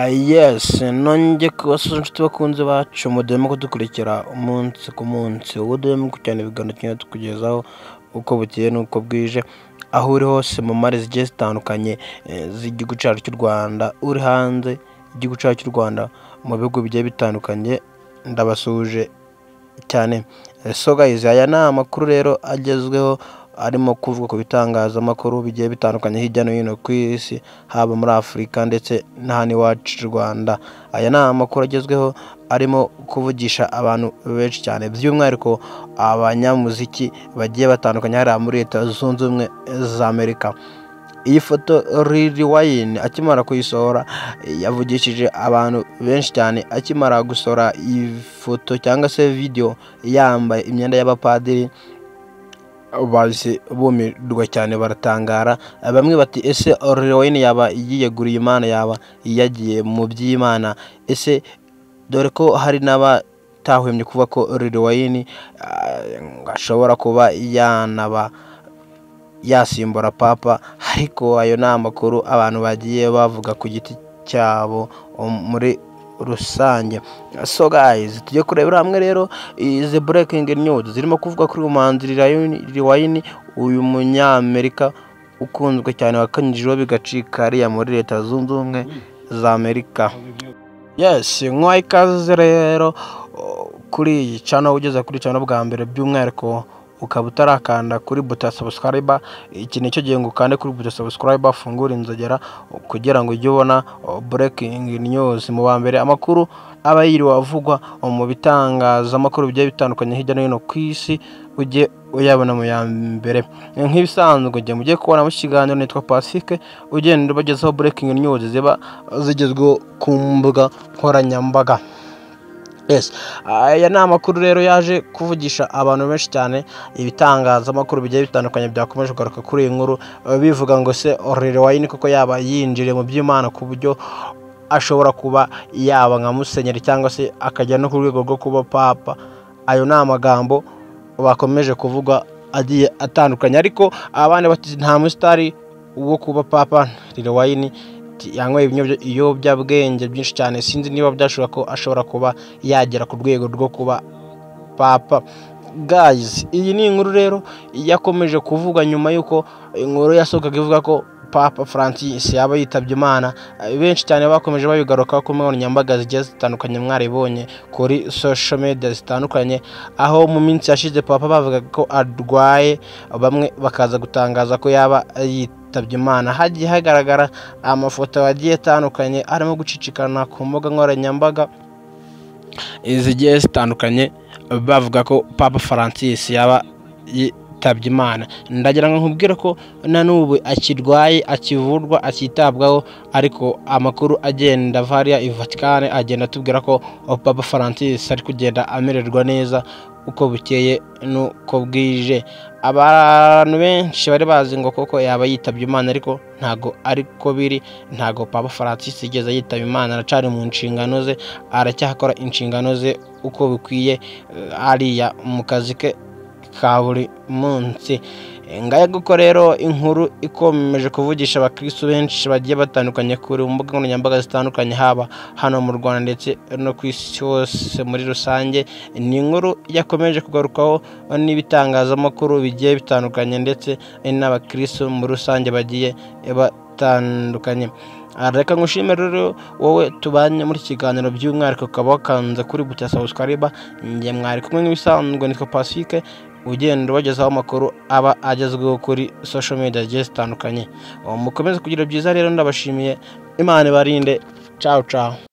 Yes, nongeye kubasuhuza inshuti bakunze bacu mudahwema kudukurikira umunsi ku munsi, ubu duhema gukurikirana ibiganiro tugenda tukugezaho uko bukeye n'uko bwije, aho uri hose mu mpande zigiye zitandukanye z'igihugu cyacu cy'u Rwanda, uri hanze igihugu cyacu cy'u Rwanda mu bihugu bigiye bitandukanye, ndabasuhuje cyane. So guys, aya ni amakuru rero agezweho arimo kuvuga ku bitangazamakuru bigiye bitandukanye hirya no hino ku isi, haba muri Afurika ndetse n'ahandi iwacu Rwanda. Aya ni amakuru agezweho arimo kuvugisha abantu benshi cyane, by'umwihariko abanyamuziki bagiye batandukanye hariya muri Leta Zunze Ubumwe za Amerika. Iyi foto Lil Wayne akimara kuyisohora yavugishije abantu benshi cyane, akimara gusohora iyi foto cyangwa se video yambaye imyenda y'abapadiri, bahise bumirwa cyane baratangara. Bamwe bati ese Lil Wayne yaba yiyeguriye Imana, yaba yagiye mu by'Imana? Ese dore ko hari n'abatahwemye kuvuga ko Lil Wayne ashobora kuba yanaba yasimbura papa, ariko ayo ni amakuru abantu bagiye bavuga ku giti cyabo muri rusange. So guys, tujye kurebera hamwe rero izi breaking news zirimo kuvuga kuri umuhanzi Lil Wayne, uyu munyamerika ukunzwe cyane wakanyijweho bigacika hariya muri Leta Zunze Ubumwe za Amerika. Yes, nk'uwaha ikaze rero kuri iyi channel, ugeze kuri channel bwa mbere by'umwihariko ukaba utarakanda kuri buto ya subscribe, iki nicyo gihe ngo ukande kuri buto ya subscribe, afungura inzogera kugira ngo ujye ubona breaking news mu ba mbere, amakuru aba yiriwe avugwa mu bitangazamakuru bigiye bitandukanye hirya no hino ku isi, ujye uyabona mu ya mbere. Nk'ibisanzwe ujye mujye kubona mu kiganiro nitwa Pacifique, ugenda ubagezaho breaking news ziba zigezweho ku mbuga nkoranyambaga. Yes, aya ni amakuru rero yaje kuvugisha abantu benshi cyane, ibitangazamakuru bigiye bitandukanye byakomeje kugaruka kuri iyi nkuru, bivuga ngo se Lil Wayne koko yaba yinjiriye mu by'Imana ku buryo ashobora kuba yaba nka musenyeri cyangwa se akajya no ku rwego rwo kuba papa. Ayo ni amagambo bakomeje kuvuga agiye atandukanye, ariko abandi bati nta musitari wo kuba papa. Lil Wayne yanyweye ibiyobyabwenge byinshi cyane, sinzi niba byashobora ko ashobora kuba yagera ku rwego rwo kuba papa. Guys, iyi ni inkuru rero yakomeje kuvuga nyuma y'uko inkuru yasohokaga ivuga ko Papa Francis yaba yitabye Imana. Benshi cyane bakomeje babigaruka ku nkoranyambaga zigiye zitandukanye, mwaribonye kuri social media zitandukanye, aho mu minsi yashize papa bavuga ko arwaye, bamwe bakaza gutangaza ko yaba yitabye Imana. Hagiye hagaragara amafoto agiye atandukanye arimo gucicikana ku mbuga nkoranyambaga zigiye zitandukanye, bavuga ko Papa Francis yaba yitabye Imana. Ndagira ngo nkubwire ko na n'ubu akirwaye, akivurwa, akitabwaho, ariko amakuru agenda varia i Vatican agenda atubwira ko Papa Francis ari kugenda amererwa neza uko bukeye n'uko bwije. Abantu benshi bari bazi ngo koko yaba yitabye Imana, ariko ntago ariko biri. Ntago Papa Francis yigeze yitaba Imana, aracari mu nshingano ze, aracyakora inshingano ze uko bikwiye ariya mu kazi ke ka buri munsi. Ngaya guko rero inkuru ikomeje kuvugisha abakristo benshi bagiye batandukanye kuri mbuga nkoranyambaga zitandukanye, haba hano mu Rwanda ndetse no ku isi hose muri rusange. Ni inkuru yakomeje kugarukaho n'ibitangazamakuru bigiye bitandukanye ndetse n'abakristo muri rusange bagiye batandukanye. Reka ngushimire rero wowe tubanye muri kiganiro, by'umwihariko ukaba wakanze kuri buto ya subscribe. Njye mwari kumwe nk'ibisanzwe nitwa Pacifique, ugenda ubagezaho amakuru aba agezweho kuri social media zigiye zitandukanye. Mukomeze kugira byiza rero, ndabashimiye. Imana ibarinde. Ciao ciao.